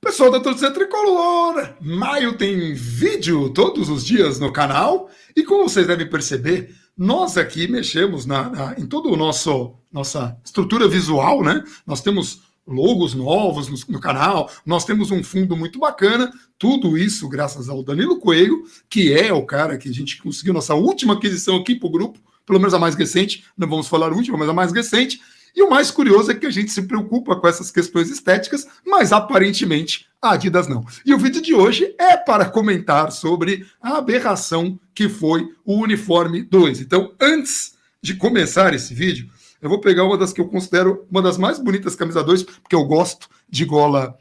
Pessoal da torcida tricolor, maio tem vídeo todos os dias no canal e como vocês devem perceber, nós aqui mexemos em toda a nossa estrutura visual, né? Nós temos logos novos no canal, nós temos um fundo muito bacana, tudo isso graças ao Danilo Coelho, que é o cara que a gente conseguiu nossa última aquisição aqui para o grupo, pelo menos a mais recente, não vamos falar a última, mas a mais recente. E o mais curioso é que a gente se preocupa com essas questões estéticas, mas aparentemente a Adidas não. E o vídeo de hoje é para comentar sobre a aberração que foi o uniforme 2. Então, antes de começar esse vídeo, eu vou pegar uma das que eu considero uma das mais bonitas camisas 2, porque eu gosto de gola.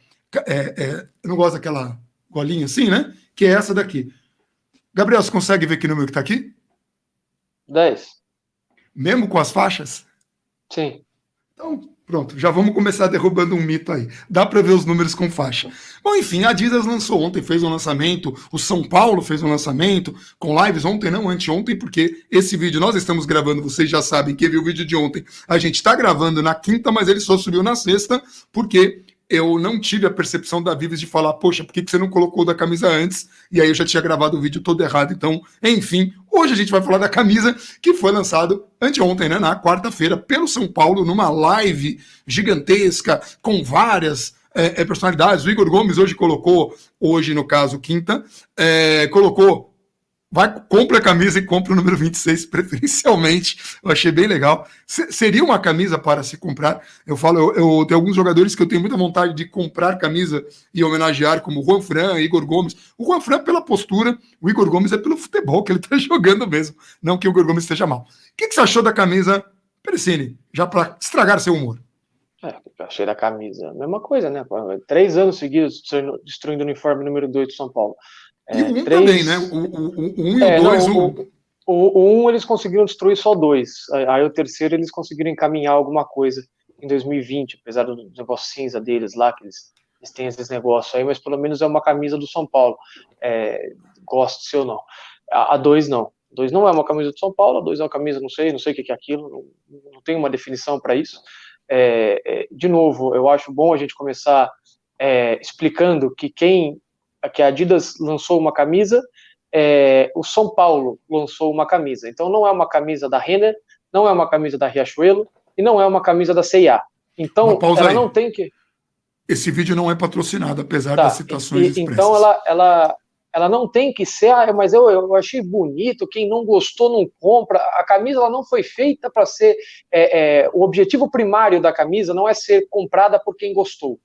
Eu não gosto daquela golinha assim, né? Que é essa daqui. Gabriel, você consegue ver que número que está aqui? 10. Mesmo com as faixas? Sim. Então, pronto, já vamos começar derrubando um mito aí. Dá para ver os números com faixa. Bom, enfim, a Adidas lançou ontem, fez um lançamento, o São Paulo fez um lançamento, com lives ontem, não anteontem, porque esse vídeo nós estamos gravando, vocês já sabem, quem viu o vídeo de ontem, a gente está gravando na quinta, mas ele só subiu na sexta, porque eu não tive a percepção da Vives de falar, poxa, por que você não colocou da camisa antes? E aí eu já tinha gravado o vídeo todo errado. Então, enfim, hoje a gente vai falar da camisa que foi lançado anteontem, né, na quarta-feira, pelo São Paulo, numa live gigantesca, com várias personalidades. O Igor Gomes hoje no caso, quinta, colocou compra a camisa e compra o número 26, preferencialmente. Eu achei bem legal. Seria uma camisa para se comprar. Eu tenho alguns jogadores que eu tenho muita vontade de comprar camisa e homenagear, como o Juan Fran, Igor Gomes. O Juan Fran pela postura, o Igor Gomes é pelo futebol que ele está jogando mesmo. Não que o Igor Gomes esteja mal. O que você achou da camisa, Perecini? Já para estragar seu humor. Eu achei da camisa. Mesma coisa, né? 3 anos seguidos destruindo o uniforme número 2 do São Paulo. E o 1 também, né? O 1 e o 2. O 1 eles conseguiram destruir só 2. Aí o terceiro eles conseguiram encaminhar alguma coisa em 2020, apesar do negócio cinza deles lá, que eles têm esses negócios aí, mas pelo menos é uma camisa do São Paulo. Gosto ou não. A 2 não. A 2 não é uma camisa do São Paulo, a 2 é uma camisa, não sei o que é aquilo, não tem uma definição para isso. De novo, eu acho bom a gente começar explicando que a Adidas lançou uma camisa, o São Paulo lançou uma camisa. Então não é uma camisa da Renner, não é uma camisa da Riachuelo e não é uma camisa da C&A. Então ela não tem que... Esse vídeo não é patrocinado, apesar das citações expressas. Então ela não tem que ser, mas eu achei bonito, quem não gostou não compra. A camisa ela não foi feita para ser... o objetivo primário da camisa não é ser comprada por quem gostou.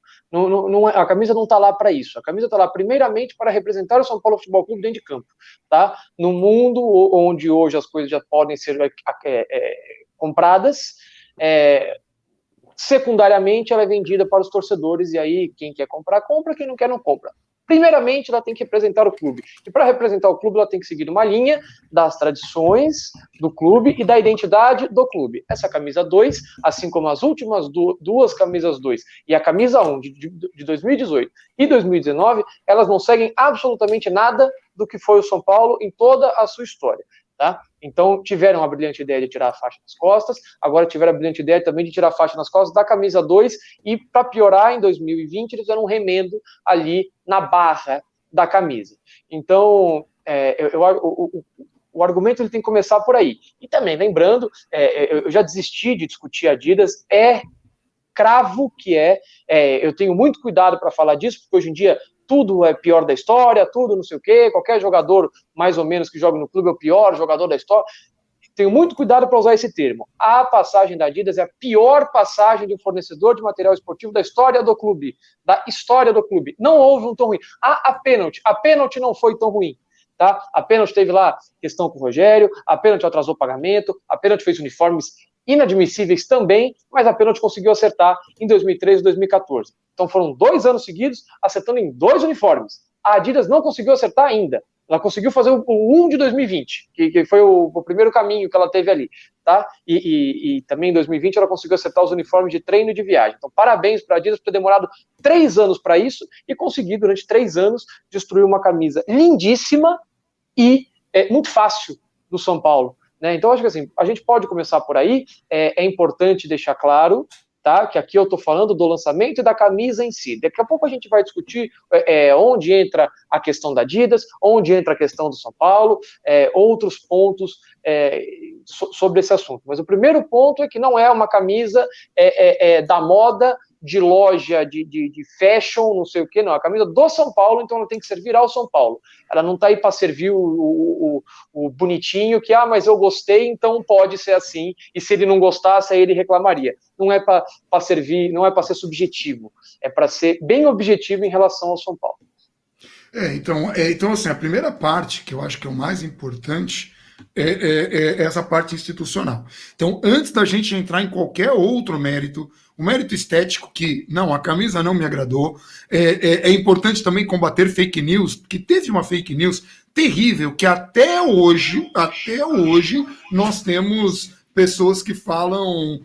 A camisa não está lá para isso. A camisa está lá primeiramente para representar o São Paulo Futebol Clube dentro de campo, tá? No mundo onde hoje as coisas já podem ser compradas, secundariamente ela é vendida para os torcedores e aí quem quer comprar, compra, quem não quer, não compra. Primeiramente, ela tem que representar o clube. E para representar o clube, ela tem que seguir uma linha das tradições do clube e da identidade do clube. Essa camisa 2, assim como as últimas duas camisas 2 e a camisa 1 de 2018 e 2019, elas não seguem absolutamente nada do que foi o São Paulo em toda a sua história. Tá? Então, tiveram a brilhante ideia de tirar a faixa nas costas, agora tiveram a brilhante ideia também de tirar a faixa nas costas da camisa 2 e, para piorar, em 2020, eles fizeram um remendo ali na barra da camisa. Então, o argumento ele tem que começar por aí. E também, lembrando, eu já desisti de discutir Adidas, cravo que eu tenho muito cuidado para falar disso, porque hoje em dia tudo é pior da história, tudo não sei o quê, qualquer jogador mais ou menos que joga no clube é o pior jogador da história. Tenho muito cuidado para usar esse termo. A passagem da Adidas é a pior passagem de um fornecedor de material esportivo da história do clube. Da história do clube. Não houve um tão ruim. A pênalti não foi tão ruim. Tá? A pênalti teve lá questão com o Rogério, a pênalti atrasou o pagamento, a pênalti fez uniformes inadmissíveis também, mas a pênalti conseguiu acertar em 2013 e 2014. Então foram 2 anos seguidos acertando em 2 uniformes. A Adidas não conseguiu acertar ainda. Ela conseguiu fazer o 1 de 2020, que foi o primeiro caminho que ela teve ali. Tá? E também em 2020 ela conseguiu acertar os uniformes de treino e de viagem. Então parabéns para a Adidas por ter demorado 3 anos para isso e conseguir durante 3 anos destruir uma camisa lindíssima e muito fácil do São Paulo. Né? Então acho que assim, a gente pode começar por aí. É importante deixar claro tá? Que aqui eu estou falando do lançamento e da camisa em si. Daqui a pouco a gente vai discutir onde entra a questão da Adidas, onde entra a questão do São Paulo, outros pontos sobre esse assunto. Mas o primeiro ponto é que não é uma camisa da moda, de loja, de fashion, não sei o que, não. A camisa do São Paulo, então ela tem que servir ao São Paulo. Ela não está aí para servir o bonitinho que, mas eu gostei, então pode ser assim, e se ele não gostasse, aí ele reclamaria. Não é para servir, não é para ser subjetivo, é para ser bem objetivo em relação ao São Paulo. Então, assim, a primeira parte, que eu acho que é o mais importante, é essa parte institucional. Então, antes da gente entrar em qualquer outro mérito, o mérito estético, que não, a camisa não me agradou, é importante também combater fake news, porque teve uma fake news terrível, que até hoje, nós temos pessoas que falam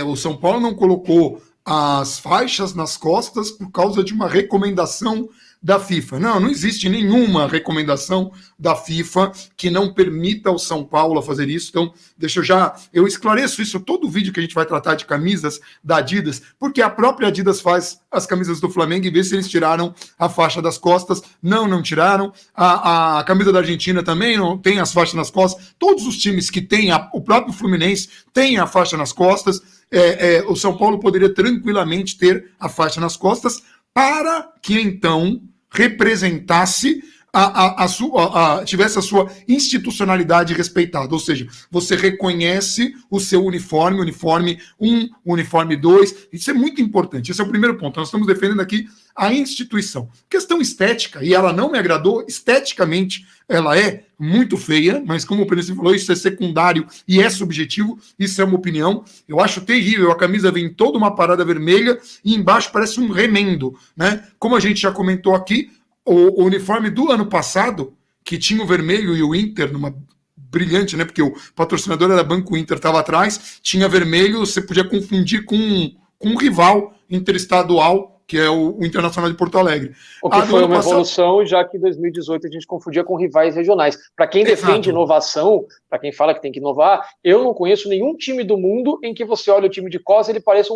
o São Paulo não colocou as faixas nas costas por causa de uma recomendação da FIFA. Não existe nenhuma recomendação da FIFA que não permita ao São Paulo fazer isso. Então, eu esclareço isso todo vídeo que a gente vai tratar de camisas da Adidas, porque a própria Adidas faz as camisas do Flamengo e vê se eles tiraram a faixa das costas. Não tiraram. A camisa da Argentina também não tem as faixas nas costas. Todos os times que têm, o próprio Fluminense tem a faixa nas costas. O São Paulo poderia tranquilamente ter a faixa nas costas para que então representasse tivesse a sua institucionalidade respeitada, ou seja, você reconhece o seu uniforme 1, uniforme 2, isso é muito importante, esse é o primeiro ponto, nós estamos defendendo aqui a instituição. Questão estética, e ela não me agradou, esteticamente ela é muito feia, mas como o Pereira falou, isso é secundário e é subjetivo, isso é uma opinião, eu acho terrível, a camisa vem toda uma parada vermelha e embaixo parece um remendo, né? Como a gente já comentou aqui, o uniforme do ano passado, que tinha o vermelho e o Inter numa brilhante, né? Porque o patrocinador era Banco Inter, estava atrás, tinha vermelho, você podia confundir com um rival interestadual, que é o Internacional de Porto Alegre. O que foi uma evolução, já que em 2018 a gente confundia com rivais regionais. Para quem defende inovação, para quem fala que tem que inovar, eu não conheço nenhum time do mundo em que você olha o time de Cosa e ele pareça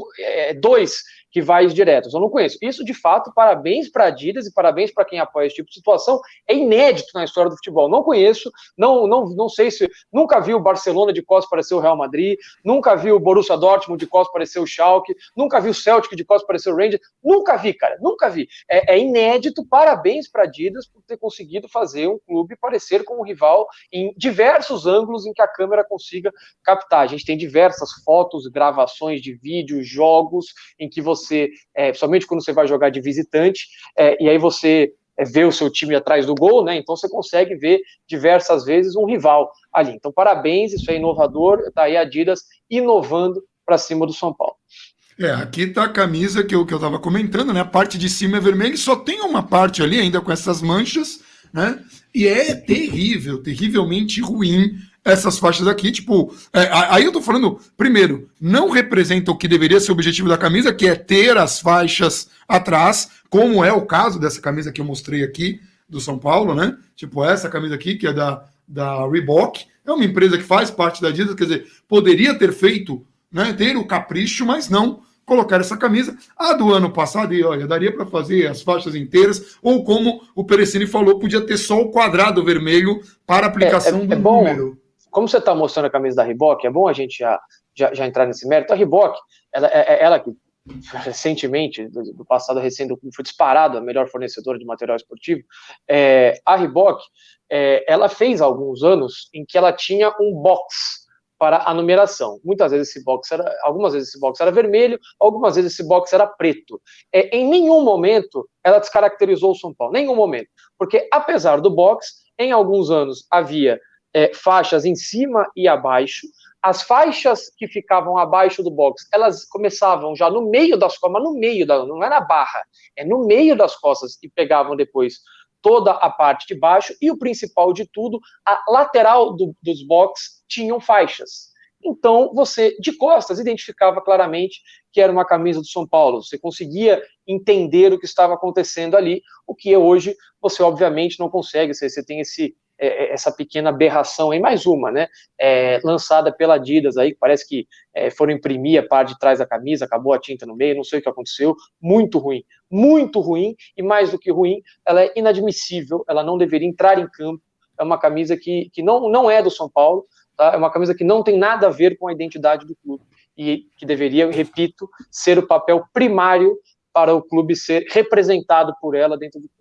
dois rivais diretos. Eu não conheço. Isso, de fato, parabéns para a Adidas e parabéns para quem apoia esse tipo de situação. É inédito na história do futebol. Não conheço, não sei se... Nunca vi o Barcelona de Cos parecer o Real Madrid, nunca vi o Borussia Dortmund de Cos parecer o Schalke, nunca vi o Celtic de Cos parecer o Rangers. Nunca vi, cara. Nunca vi. É inédito. Parabéns para a Adidas por ter conseguido fazer um clube parecer com um rival em diversos ângulos em que a câmera consiga captar. A gente tem diversas fotos, gravações de vídeo, jogos em que você, somente quando você vai jogar de visitante, e aí você vê o seu time atrás do gol, né? Então você consegue ver diversas vezes um rival ali. Então parabéns, isso é inovador, tá aí a Adidas inovando para cima do São Paulo. Aqui tá a camisa que eu tava comentando, né? A parte de cima é vermelha e só tem uma parte ali ainda com essas manchas, né? E é terrível, terrivelmente ruim essas faixas aqui, tipo... aí eu tô falando, primeiro, não representa o que deveria ser o objetivo da camisa, que é ter as faixas atrás, como é o caso dessa camisa que eu mostrei aqui, do São Paulo, né? Tipo essa camisa aqui, que é da Reebok, é uma empresa que faz parte da Adidas, quer dizer, poderia ter feito, né, ter o capricho, mas não colocar essa camisa. A do ano passado, e olha, daria para fazer as faixas inteiras, ou como o Perecini falou, podia ter só o quadrado vermelho para aplicação do número. Como você está mostrando a camisa da Reebok, é bom a gente já entrar nesse mérito. A Reebok, ela que recentemente, do passado recente, foi disparado a melhor fornecedora de material esportivo, a Reebok, ela fez alguns anos em que ela tinha um box para a numeração. Algumas vezes esse box era vermelho, algumas vezes esse box era preto. Em nenhum momento ela descaracterizou o São Paulo, nenhum momento. Porque apesar do box, em alguns anos havia faixas em cima e abaixo. As faixas que ficavam abaixo do box, elas começavam já no meio das costas, mas não é na barra, é no meio das costas e pegavam depois toda a parte de baixo, e o principal de tudo, a lateral dos box tinham faixas. Então, você, de costas, identificava claramente que era uma camisa do São Paulo. Você conseguia entender o que estava acontecendo ali, o que hoje você, obviamente, não consegue. Você tem essa pequena aberração aí, mais uma, né, lançada pela Adidas aí, que parece que foram imprimir a parte de trás da camisa, acabou a tinta no meio, não sei o que aconteceu, muito ruim, e mais do que ruim, ela é inadmissível, ela não deveria entrar em campo, é uma camisa que não é do São Paulo, tá? É uma camisa que não tem nada a ver com a identidade do clube, e que deveria, repito, ser o papel primário para o clube ser representado por ela dentro do campo.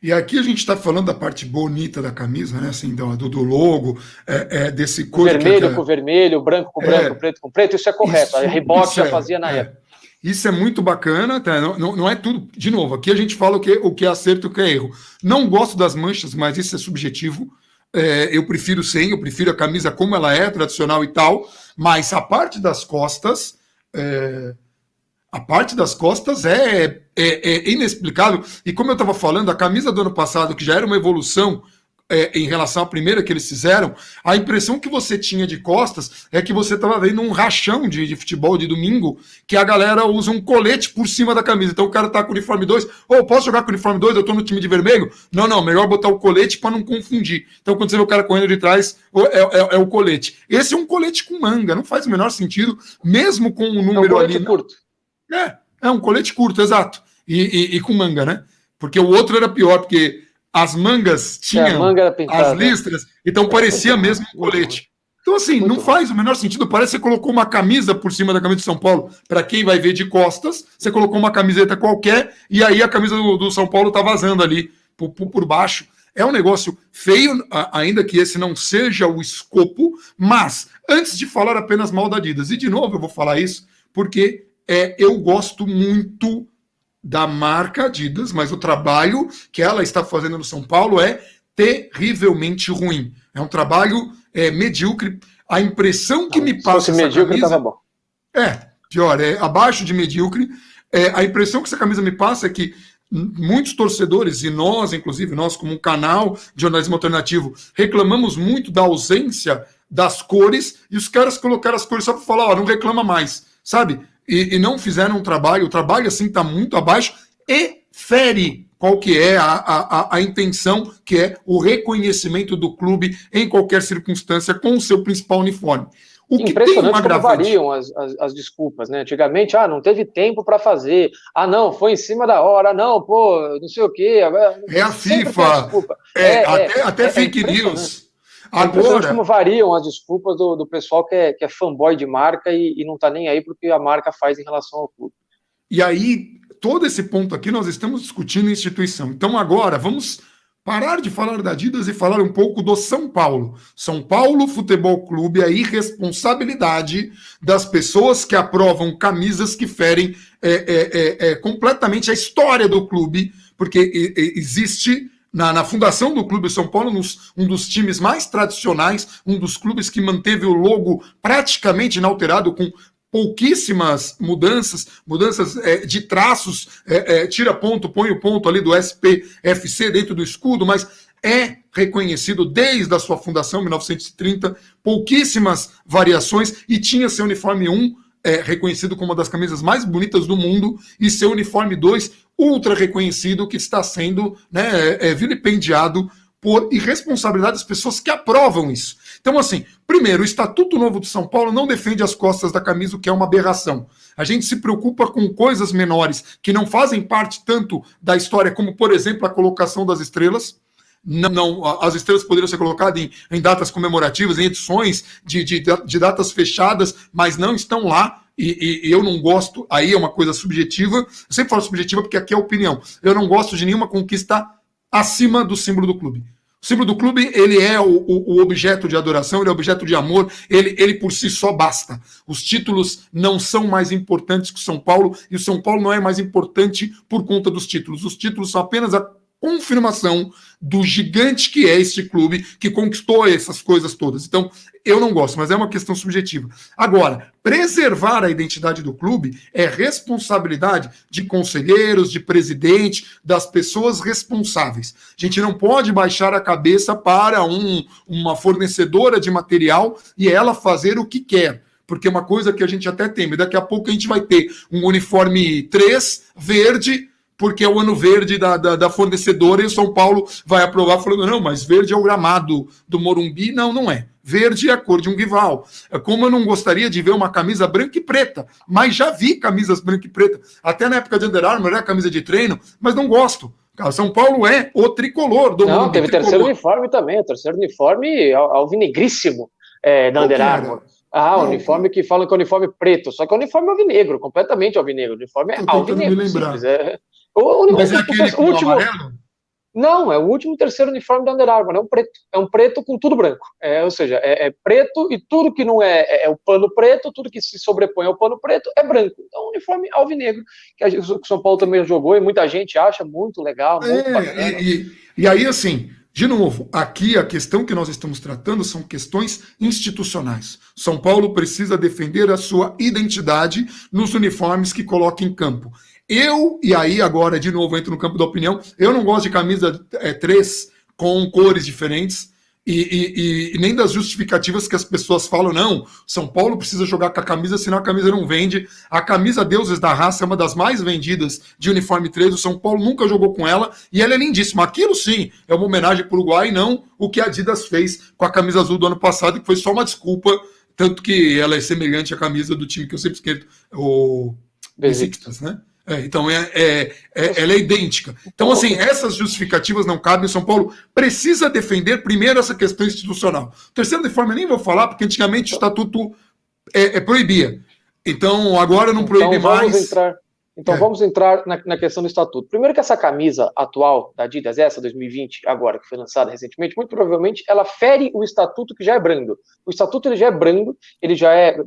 E aqui a gente está falando da parte bonita da camisa, né? Assim, do logo, desse cor. Vermelho com vermelho, branco com branco, preto com preto, isso é correto. A Reebok já fazia na época. Isso é muito bacana, tá? Não é tudo. De novo, aqui a gente fala o que é acerto e o que é erro. Não gosto das manchas, mas isso é subjetivo. Eu prefiro sem, eu prefiro a camisa como ela é, tradicional e tal, mas a parte das costas. A parte das costas é inexplicável. E como eu estava falando, a camisa do ano passado, que já era uma evolução em relação à primeira que eles fizeram, a impressão que você tinha de costas é que você estava vendo um rachão de futebol de domingo, que a galera usa um colete por cima da camisa. Então o cara tá com o uniforme 2, posso jogar com o uniforme 2, eu tô no time de vermelho? Não, melhor botar o colete para não confundir. Então quando você vê o cara correndo de trás, é o colete. Esse é um colete com manga, não faz o menor sentido, mesmo com o número ali. Curto. É um colete curto, exato. E com manga, né? Porque o outro era pior, porque as mangas tinham as listras, então parecia mesmo um colete. Então, assim, não faz o menor sentido. Parece que você colocou uma camisa por cima da camisa de São Paulo. Para quem vai ver de costas, você colocou uma camiseta qualquer e aí a camisa do São Paulo tá vazando ali por baixo. É um negócio feio, ainda que esse não seja o escopo, mas antes de falar apenas mal da Adidas, e de novo eu vou falar isso, porque eu gosto muito da marca Adidas, mas o trabalho que ela está fazendo no São Paulo é terrivelmente ruim. É um trabalho medíocre. A impressão que me passa essa medíocre, camisa... Tava bom. Pior, abaixo de medíocre. A impressão que essa camisa me passa é que muitos torcedores, e nós, inclusive, nós como um canal de jornalismo alternativo, reclamamos muito da ausência das cores, e os caras colocaram as cores só para falar, não reclama mais, sabe? E não fizeram um trabalho, o trabalho assim está muito abaixo e fere qual que é a intenção, que é o reconhecimento do clube em qualquer circunstância com o seu principal uniforme. O que impressionante tem uma como variam as desculpas, né? Antigamente, não teve tempo para fazer, não, foi em cima da hora, não, não sei o quê. A FIFA, até fake news. Agora, como variam as desculpas do pessoal que é fanboy de marca e não está nem aí para o que a marca faz em relação ao clube. E aí, todo esse ponto aqui nós estamos discutindo instituição. Então agora, vamos parar de falar da Adidas e falar um pouco do São Paulo. São Paulo Futebol Clube, a irresponsabilidade das pessoas que aprovam camisas que ferem completamente a história do clube, porque existe... Na fundação do Clube São Paulo, um dos times mais tradicionais, um dos clubes que manteve o logo praticamente inalterado, com pouquíssimas mudanças de traços, tira ponto, põe o ponto ali do SPFC dentro do escudo, mas é reconhecido desde a sua fundação, em 1930, pouquíssimas variações, e tinha seu uniforme 1, reconhecido como uma das camisas mais bonitas do mundo, e seu uniforme 2, ultra reconhecido, que está sendo vilipendiado por irresponsabilidade das pessoas que aprovam isso. Então, assim, primeiro, o Estatuto Novo de São Paulo não defende as costas da camisa, o que é uma aberração. A gente se preocupa com coisas menores que não fazem parte tanto da história, como, por exemplo, a colocação das estrelas. Não, as estrelas poderiam ser colocadas em datas comemorativas, em edições de datas fechadas, mas não estão lá. E eu não gosto, aí é uma coisa subjetiva, eu sempre falo subjetiva porque aqui é opinião, eu não gosto de nenhuma conquista acima do símbolo do clube. O símbolo do clube, ele é o objeto de adoração, ele é objeto de amor, ele por si só basta. Os títulos não são mais importantes que o São Paulo, e o São Paulo não é mais importante por conta dos títulos. Os títulos são apenas a confirmação do gigante que é este clube, que conquistou essas coisas todas. Então, eu não gosto, mas é uma questão subjetiva. Agora, preservar a identidade do clube é responsabilidade de conselheiros, de presidente, das pessoas responsáveis. A gente não pode baixar a cabeça para uma fornecedora de material e ela fazer o que quer. Porque é uma coisa que a gente até teme. Daqui a pouco a gente vai ter um uniforme 3 verde porque é o ano verde da fornecedora, e o São Paulo vai aprovar falando, não, mas verde é o gramado do Morumbi. Não, não é. Verde é a cor de um rival. Como eu não gostaria de ver uma camisa branca e preta, mas já vi camisas branca e preta. Até na época de Under Armour era camisa de treino, mas não gosto. São Paulo é o tricolor do Não, Morumbi. teve tricolor. terceiro uniforme também, o terceiro uniforme alvinegríssimo da Under Armour. O uniforme que falam que é uniforme preto, só que é uniforme alvinegro, completamente alvinegro. O uniforme é alvinegro. Mas é aquele com último amarelo? Não, é o último terceiro uniforme da Under Armour, é um preto. É um preto com tudo branco. Ou seja, é preto e tudo que não é o pano preto, tudo que se sobrepõe ao pano preto é branco. Então, um uniforme alvinegro, que o São Paulo também jogou e muita gente acha muito legal, muito bacana. E aí, assim, de novo, aqui a questão que nós estamos tratando são questões institucionais. São Paulo precisa defender a sua identidade nos uniformes que coloca em campo. E aí agora, de novo, entro no campo da opinião, eu não gosto de camisa 3 com cores diferentes e nem das justificativas que as pessoas falam, não, São Paulo precisa jogar com a camisa, senão a camisa não vende. A camisa Deuses da Raça é uma das mais vendidas de uniforme 3, o São Paulo nunca jogou com ela, e ela é lindíssima. Aquilo sim é uma homenagem para o Uruguai, não o que a Adidas fez com a camisa azul do ano passado, que foi só uma desculpa, tanto que ela é semelhante à camisa do time que eu sempre esqueço, o Besiktas, né? Então, ela é idêntica. Então, assim, essas justificativas não cabem. O São Paulo precisa defender primeiro essa questão institucional. Terceiro uniforme, eu nem vou falar, porque antigamente o estatuto proibia. Então, agora não proíbe mais. Vamos entrar na questão do estatuto. Primeiro que essa camisa atual da Adidas, essa 2020, agora, que foi lançada recentemente, muito provavelmente ela fere o estatuto que já é brando. O estatuto ele já é brando, ele já é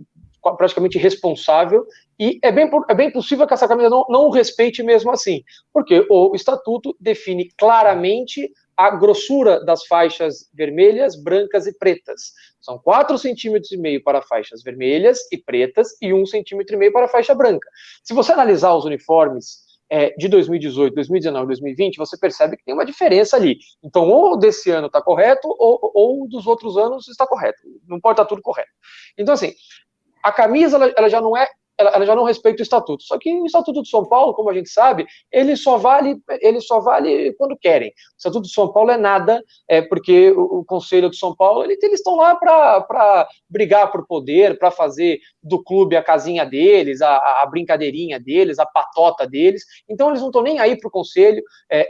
praticamente responsável, e é bem possível que essa camisa não o respeite mesmo assim, porque o estatuto define claramente a grossura das faixas vermelhas, brancas e pretas. São 4,5 cm para faixas vermelhas e pretas e 1,5 cm para a faixa branca. Se você analisar os uniformes de 2018, 2019, 2020, você percebe que tem uma diferença ali. Então, ou desse ano está correto, ou dos outros anos está correto. Não pode estar tudo correto. Então, assim, a camisa ela já não respeita o estatuto. Só que o estatuto de São Paulo, como a gente sabe, ele só vale quando querem. O estatuto de São Paulo é nada, porque o Conselho de São Paulo, eles estão lá para brigar por poder, para fazer do clube a casinha deles, a brincadeirinha deles, a patota deles. Então eles não estão nem aí para o Conselho,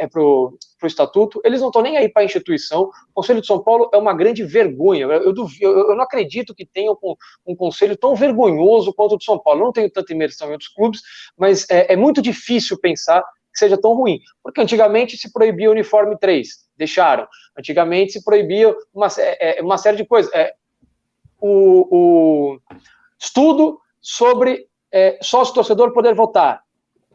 para o estatuto, eles não estão nem aí para a instituição. O Conselho de São Paulo é uma grande vergonha. Eu não acredito que tenha um conselho tão vergonhoso quanto o de São Paulo. Eu não tenho tanta imersão em outros clubes, mas é muito difícil pensar que seja tão ruim. Porque antigamente se proibia o uniforme 3, deixaram. Antigamente se proibia uma série de coisas. O estudo sobre sócio-torcedor poder votar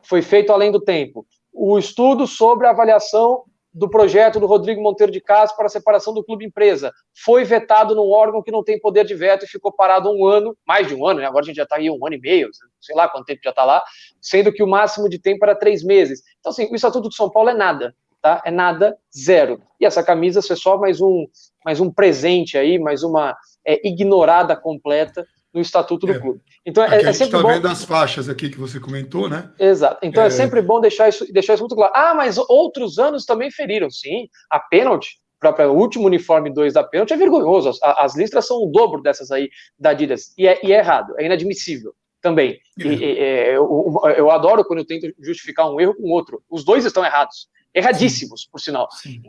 foi feito além do tempo. O estudo sobre a avaliação do projeto do Rodrigo Monteiro de Castro para a separação do clube-empresa foi vetado num órgão que não tem poder de veto e ficou parado um ano, mais de um ano, né? Agora a gente já está aí 1 ano e meio, sei lá quanto tempo já está lá, sendo que o máximo de tempo era 3 meses. Então, assim, o Estatuto de São Paulo é nada, tá? É nada, zero. E essa camisa é só mais um presente aí, mais uma ignorada completa no estatuto do clube. Então a gente sempre tá bom. Vendo as faixas aqui que você comentou, né? Exato. Então é sempre bom deixar isso muito claro. Mas outros anos também feriram, sim. A pênalti, o último uniforme 2 da pênalti é vergonhoso. As listras são o dobro dessas aí da Adidas. E é errado, é inadmissível também. Eu adoro quando eu tento justificar um erro com outro. Os dois estão errados. Erradíssimos, sim, por sinal. Sim.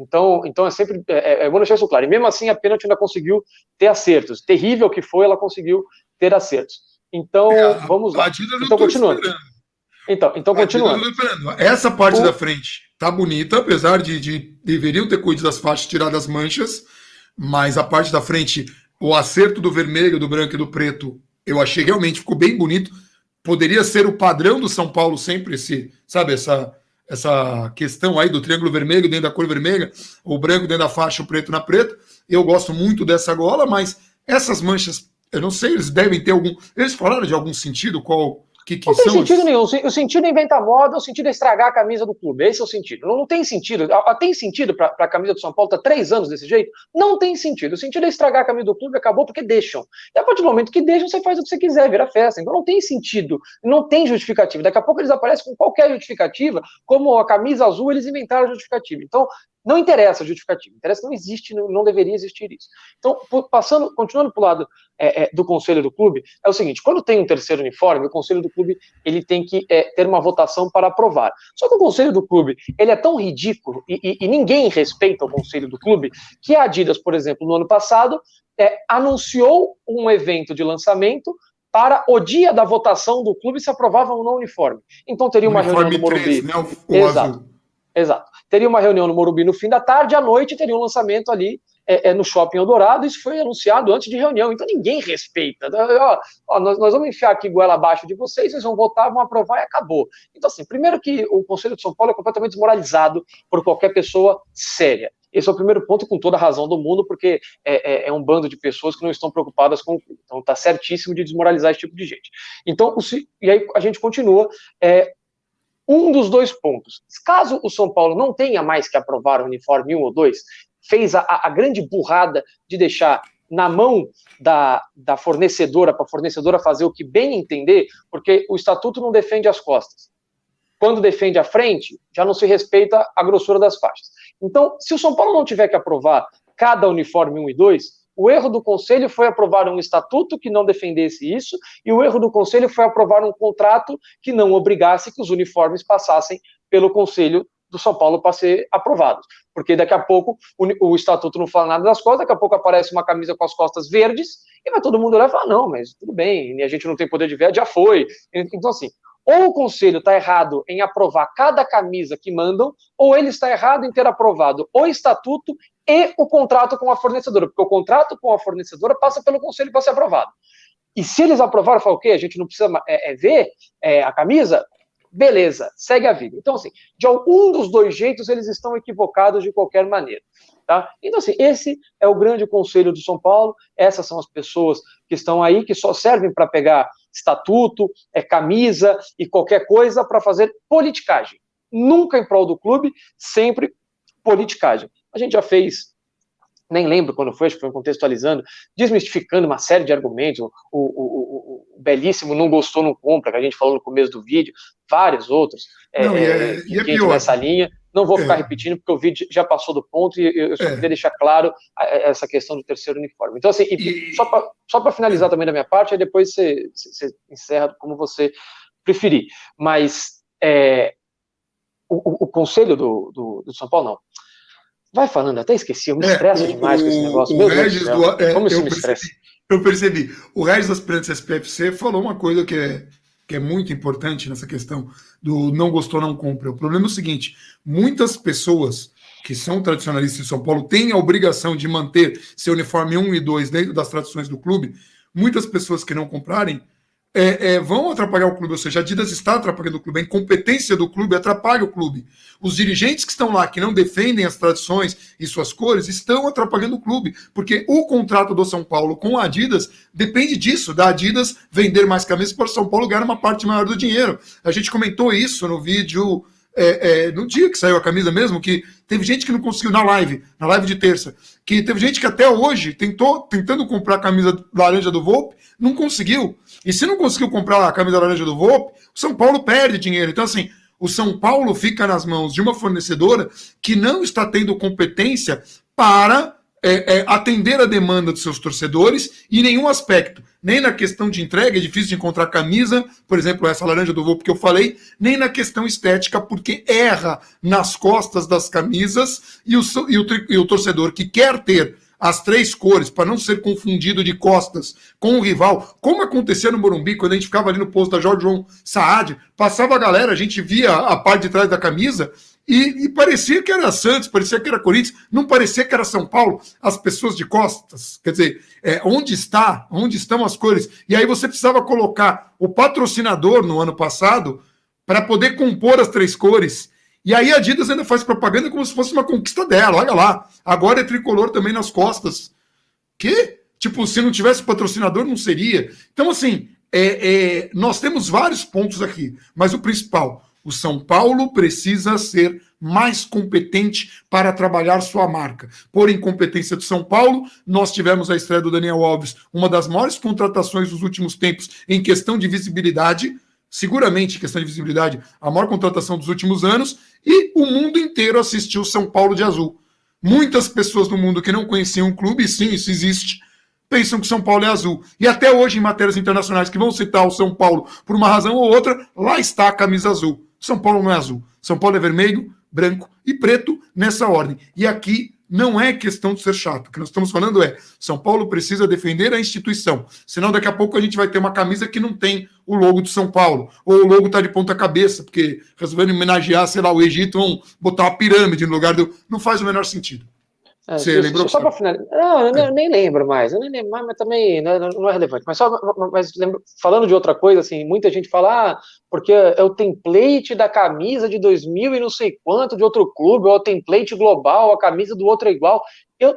Então é sempre bom deixar isso claro. E mesmo assim, a pênalti ainda conseguiu ter acertos. Terrível que foi, ela conseguiu ter acertos. Então, vamos lá. Então, continuando. Então continuando. Essa parte da frente tá bonita, apesar de deveriam ter cuidado das faixas, tirado as manchas, mas a parte da frente, o acerto do vermelho, do branco e do preto, eu achei realmente ficou bem bonito. Poderia ser o padrão do São Paulo sempre, essa questão aí do triângulo vermelho dentro da cor vermelha, o branco dentro da faixa, o preto na preta. Eu gosto muito dessa gola, mas essas manchas, eu não sei, eles devem ter algum... Eles falaram de algum sentido? Qual Que Não tem são sentido esses? nenhum. O sentido é inventar moda, o sentido é estragar a camisa do clube. Esse é o sentido. Não tem sentido. Tem sentido para a camisa do São Paulo estar 3 anos desse jeito? Não tem sentido. O sentido é estragar a camisa do clube, acabou porque deixam. E a partir do momento que deixam, você faz o que você quiser, vira festa. Então não tem sentido, não tem justificativa. Daqui a pouco eles aparecem com qualquer justificativa, como a camisa azul, eles inventaram a justificativa. Então, não interessa a justificativa. Interessa que não existe, não deveria existir isso. Então, continuando para o lado do conselho do clube, é o seguinte: quando tem um terceiro uniforme, o conselho do clube ele tem que ter uma votação para aprovar. Só que o conselho do clube ele é tão ridículo e ninguém respeita o conselho do clube que a Adidas, por exemplo, no ano passado, anunciou um evento de lançamento para o dia da votação do clube se aprovava ou não o uniforme. Então teria uma reunião no Morumbi. 13, né? O Exato. azul. Exato. Teria uma reunião no Morumbi no fim da tarde, à noite teria um lançamento ali no Shopping Eldorado. Isso foi anunciado antes de reunião, então ninguém respeita. Nós vamos enfiar aqui goela abaixo de vocês vão votar, vão aprovar e acabou. Então, assim, primeiro que o Conselho de São Paulo é completamente desmoralizado por qualquer pessoa séria. Esse é o primeiro ponto, com toda a razão do mundo, porque é um bando de pessoas que não estão preocupadas com o clube. Então está certíssimo de desmoralizar esse tipo de gente. Então, e aí a gente continua. Um dos dois pontos. Caso o São Paulo não tenha mais que aprovar o uniforme 1 ou 2, fez a grande burrada de deixar na mão da fornecedora, para a fornecedora fazer o que bem entender, porque o estatuto não defende as costas. Quando defende a frente, já não se respeita a grossura das faixas. Então, se o São Paulo não tiver que aprovar cada uniforme 1 e 2, o erro do Conselho foi aprovar um estatuto que não defendesse isso, e o erro do Conselho foi aprovar um contrato que não obrigasse que os uniformes passassem pelo Conselho do São Paulo para ser aprovados. Porque daqui a pouco o estatuto não fala nada das costas, daqui a pouco aparece uma camisa com as costas verdes, e vai todo mundo olhar e falar, não, mas tudo bem, a gente não tem poder de veto, já foi. Então, assim, ou o Conselho está errado em aprovar cada camisa que mandam, ou ele está errado em ter aprovado o estatuto e o contrato com a fornecedora, porque o contrato com a fornecedora passa pelo Conselho para ser aprovado. E se eles aprovaram, fala o quê? A gente não precisa ver a camisa? Beleza, segue a vida. Então, assim, de algum dos dois jeitos, eles estão equivocados de qualquer maneira. Tá? Então, assim, esse é o grande conselho do São Paulo, essas são as pessoas que estão aí, que só servem para pegar estatuto, camisa e qualquer coisa para fazer politicagem. Nunca em prol do clube, sempre politicagem. A gente já fez, nem lembro quando foi, acho que foi contextualizando, desmistificando uma série de argumentos, o belíssimo não gostou, não compra, que a gente falou no começo do vídeo, vários outros, que nessa linha. Não vou ficar repetindo, porque o vídeo já passou do ponto e eu só queria deixar claro essa questão do terceiro uniforme. Então, assim, só para finalizar também da minha parte, aí depois você encerra como você preferir. Mas o conselho do São Paulo, não. Vai falando, até esqueci, eu me estresso demais com esse negócio. Meu Deus do céu, como isso me estressa. Eu percebi. O Regis das Plantas SPFC falou uma coisa que é muito importante nessa questão do não gostou, não compra. O problema é o seguinte, muitas pessoas que são tradicionalistas de São Paulo têm a obrigação de manter seu uniforme 1 e 2 dentro das tradições do clube. Muitas pessoas que não comprarem vão atrapalhar o clube, ou seja, a Adidas está atrapalhando o clube, a incompetência do clube atrapalha o clube. Os dirigentes que estão lá, que não defendem as tradições e suas cores, estão atrapalhando o clube, porque o contrato do São Paulo com a Adidas depende disso, da Adidas vender mais camisas para o São Paulo ganhar uma parte maior do dinheiro. A gente comentou isso no vídeo, no dia que saiu a camisa mesmo, que teve gente que não conseguiu na live de terça, que teve gente que até hoje tentando comprar a camisa laranja do Volpe, não conseguiu. E se não conseguiu comprar a camisa laranja do Volpe, o São Paulo perde dinheiro. Então, assim, o São Paulo fica nas mãos de uma fornecedora que não está tendo competência para atender a demanda dos seus torcedores em nenhum aspecto. Nem na questão de entrega, é difícil de encontrar camisa, por exemplo, essa laranja do Volpe que eu falei, nem na questão estética, porque erra nas costas das camisas e o torcedor que quer ter as 3 cores, para não ser confundido de costas com o rival, como acontecia no Morumbi, quando a gente ficava ali no posto da Jorge João Saad, passava a galera, a gente via a parte de trás da camisa e parecia que era Santos, parecia que era Corinthians, não parecia que era São Paulo, as pessoas de costas, quer dizer, onde estão as cores? E aí você precisava colocar o patrocinador no ano passado para poder compor as 3 cores. E aí a Adidas ainda faz propaganda como se fosse uma conquista dela, olha lá. Agora é tricolor também nas costas. Que? Tipo, se não tivesse patrocinador, não seria. Então, assim, nós temos vários pontos aqui, mas o principal, o São Paulo precisa ser mais competente para trabalhar sua marca. Por incompetência do São Paulo, nós tivemos a estreia do Daniel Alves, uma das maiores contratações dos últimos tempos em questão de visibilidade, seguramente em questão de visibilidade, a maior contratação dos últimos anos, e o mundo inteiro assistiu São Paulo de azul. Muitas pessoas no mundo que não conheciam o clube, e sim, isso existe, pensam que São Paulo é azul. E até hoje, em matérias internacionais que vão citar o São Paulo por uma razão ou outra, lá está a camisa azul. São Paulo não é azul. São Paulo é vermelho, branco e preto nessa ordem. E aqui não é questão de ser chato. O que nós estamos falando é São Paulo precisa defender a instituição. Senão daqui a pouco a gente vai ter uma camisa que não tem o logo de São Paulo. Ou o logo está de ponta cabeça, porque resolvendo homenagear, sei lá, o Egito, vão botar uma pirâmide no lugar do... Não faz o menor sentido. Você lembrou? Só para finalizar. Não, eu nem lembro mais. Eu nem lembro mais, mas também não é relevante. Mas lembro, falando de outra coisa, assim, muita gente fala, porque é o template da camisa de 2000 e não sei quanto de outro clube, ou é o template global, a camisa do outro é igual.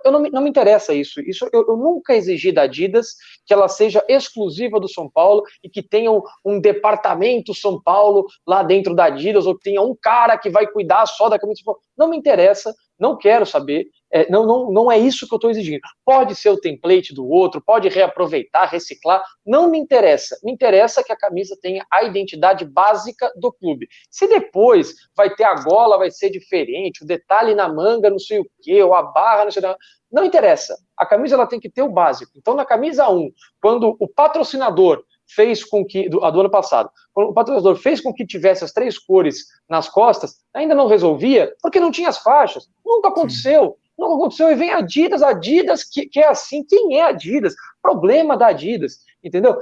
Não me interessa isso. Eu nunca exigi da Adidas que ela seja exclusiva do São Paulo e que tenha um departamento São Paulo lá dentro da Adidas, ou que tenha um cara que vai cuidar só da camisa do São Paulo. Não me interessa, não quero saber. Não é isso que eu estou exigindo. Pode ser o template do outro, pode reaproveitar, reciclar, não me interessa. Me interessa que a camisa tenha a identidade básica do clube. Se depois vai ter a gola, vai ser diferente, o detalhe na manga, não sei o quê, ou a barra, não sei o quê, não interessa. A camisa ela tem que ter o básico. Então, na camisa 1, quando o patrocinador fez com que, do ano passado, quando o patrocinador fez com que tivesse as 3 cores nas costas, ainda não resolvia, porque não tinha as faixas. Nunca aconteceu. Não aconteceu, e vem Adidas que é assim. Quem é Adidas? Problema da Adidas, entendeu?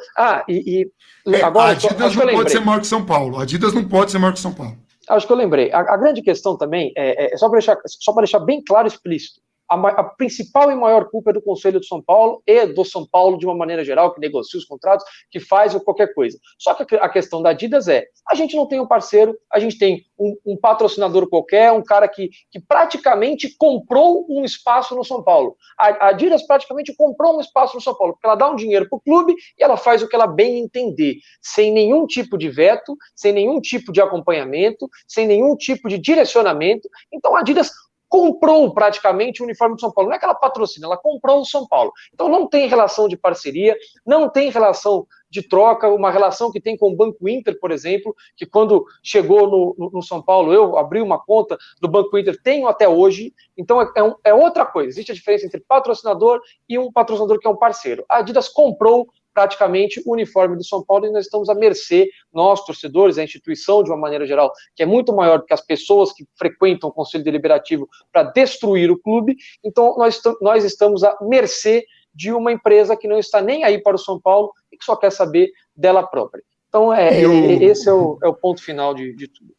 Agora, Adidas não pode ser maior que São Paulo. Adidas não pode ser maior que São Paulo. Acho que eu lembrei. A grande questão também, só para deixar bem claro e explícito, a principal e maior culpa é do Conselho de São Paulo e do São Paulo de uma maneira geral, que negocia os contratos, que faz qualquer coisa. Só que a questão da Adidas a gente não tem um parceiro, a gente tem um patrocinador qualquer, um cara que praticamente comprou um espaço no São Paulo. A Adidas praticamente comprou um espaço no São Paulo, porque ela dá um dinheiro para o clube e ela faz o que ela bem entender, sem nenhum tipo de veto, sem nenhum tipo de acompanhamento, sem nenhum tipo de direcionamento. Então a Adidas comprou praticamente o uniforme do São Paulo. Não é que ela patrocina, ela comprou o São Paulo. Então não tem relação de parceria, não tem relação de troca, uma relação que tem com o Banco Inter, por exemplo, que quando chegou no São Paulo, eu abri uma conta do Banco Inter, tenho até hoje. Então é outra coisa. Existe a diferença entre patrocinador e um patrocinador que é um parceiro. A Adidas comprou praticamente o uniforme do São Paulo e nós estamos à mercê, nós, torcedores, a instituição de uma maneira geral, que é muito maior do que as pessoas que frequentam o Conselho Deliberativo para destruir o clube. Então nós estamos à mercê de uma empresa que não está nem aí para o São Paulo e que só quer saber dela própria. Então esse é o ponto final de tudo.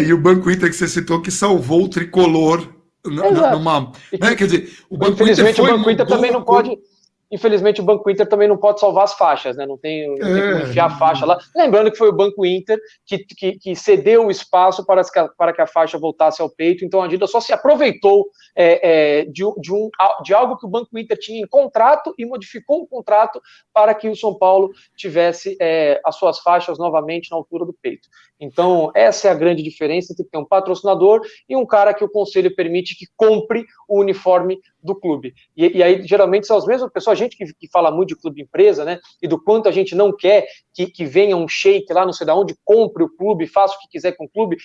E o Banco Inter que você citou que salvou o tricolor numa... Quer dizer, o Banco Infelizmente o Banco Inter também não pode... Infelizmente, o Banco Inter também não pode salvar as faixas, né? Não tem como enfiar a faixa lá. Lembrando que foi o Banco Inter que cedeu o espaço para que a faixa voltasse ao peito. Então, a Adidas só se aproveitou de algo que o Banco Inter tinha em contrato e modificou o contrato para que o São Paulo tivesse as suas faixas novamente na altura do peito. Então, essa é a grande diferença entre ter um patrocinador e um cara que o conselho permite que compre o uniforme do clube. E aí, geralmente, são as mesmas pessoas, a gente que fala muito de clube empresa, né, e do quanto a gente não quer que venha um sheik lá, não sei de onde, compre o clube, faça o que quiser com o clube,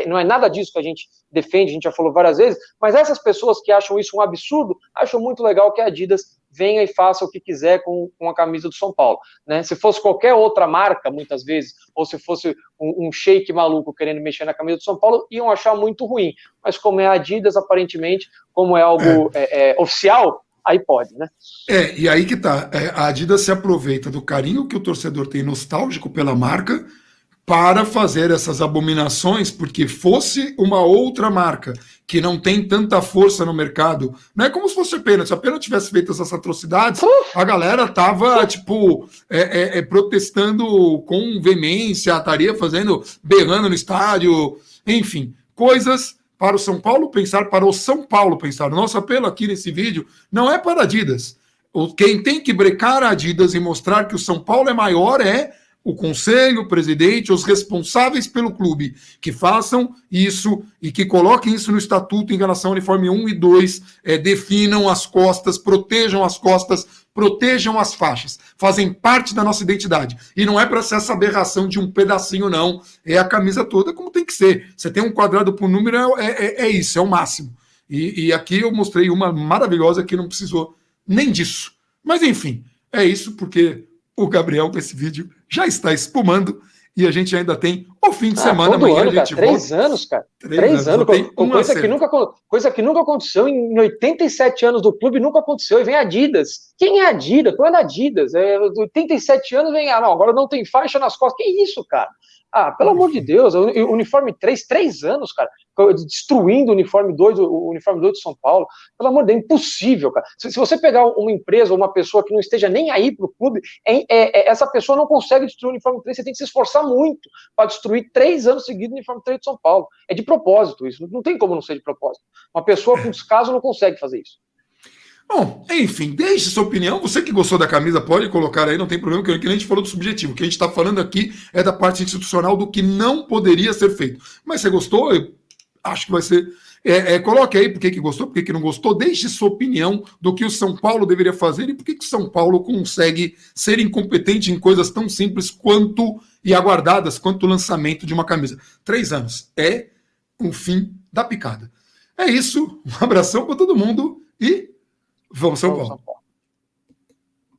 não é nada disso que a gente defende, a gente já falou várias vezes, mas essas pessoas que acham isso um absurdo, acham muito legal que a Adidas venha e faça o que quiser com a camisa do São Paulo, né? Se fosse qualquer outra marca, muitas vezes, ou se fosse um sheik maluco querendo mexer na camisa do São Paulo, iam achar muito ruim. Mas como é a Adidas, aparentemente, como é algo oficial, aí pode, né? E aí que tá. A Adidas se aproveita do carinho que o torcedor tem nostálgico pela marca para fazer essas abominações, porque fosse uma outra marca que não tem tanta força no mercado, não é como se fosse a Pena. Se a Pena tivesse feito essas atrocidades, a galera tava, protestando com veemência, estaria berrando no estádio, enfim, coisas para o São Paulo pensar, para o São Paulo pensar. O nosso apelo aqui nesse vídeo não é para a Adidas. Quem tem que brecar a Adidas e mostrar que o São Paulo é maior é o conselho, o presidente, os responsáveis pelo clube, que façam isso e que coloquem isso no estatuto em relação ao uniforme 1 e 2, definam as costas, protejam as faixas, fazem parte da nossa identidade. E não é para ser essa aberração de um pedacinho, não. É a camisa toda como tem que ser. Você tem um quadrado por número, é isso, é o máximo. E aqui eu mostrei uma maravilhosa que não precisou nem disso. Mas enfim, é isso porque o Gabriel com esse vídeo já está espumando e a gente ainda tem o fim de semana. Todo amanhã ano, a gente cara. volta. 3 anos, cara. 3 anos. Coisa que nunca aconteceu em 87 anos do clube, nunca aconteceu. E vem a Adidas. Quem é a Adidas? Qual é a Adidas? 87 anos vem, não, agora não tem faixa nas costas. Que isso, cara? Pelo amor de Deus, o uniforme 3 anos, cara, destruindo o uniforme 2, o uniforme 2 de São Paulo. Pelo amor de Deus, é impossível, cara. Se você pegar uma empresa ou uma pessoa que não esteja nem aí pro clube, essa pessoa não consegue destruir o uniforme 3, você tem que se esforçar muito para destruir 3 anos seguidos o uniforme 3 de São Paulo. É de propósito isso, não tem como não ser de propósito. Uma pessoa com descaso não consegue fazer isso. Bom, enfim, deixe sua opinião. Você que gostou da camisa pode colocar aí, não tem problema, que a gente falou do subjetivo. O que a gente está falando aqui é da parte institucional do que não poderia ser feito. Mas você gostou? Eu acho que vai ser. Coloque aí por que gostou, por que não gostou. Deixe sua opinião do que o São Paulo deveria fazer e por que o São Paulo consegue ser incompetente em coisas tão simples quanto e aguardadas quanto o lançamento de uma camisa. 3 anos. É o fim da picada. É isso. Um abração para todo mundo e vamos São Paulo.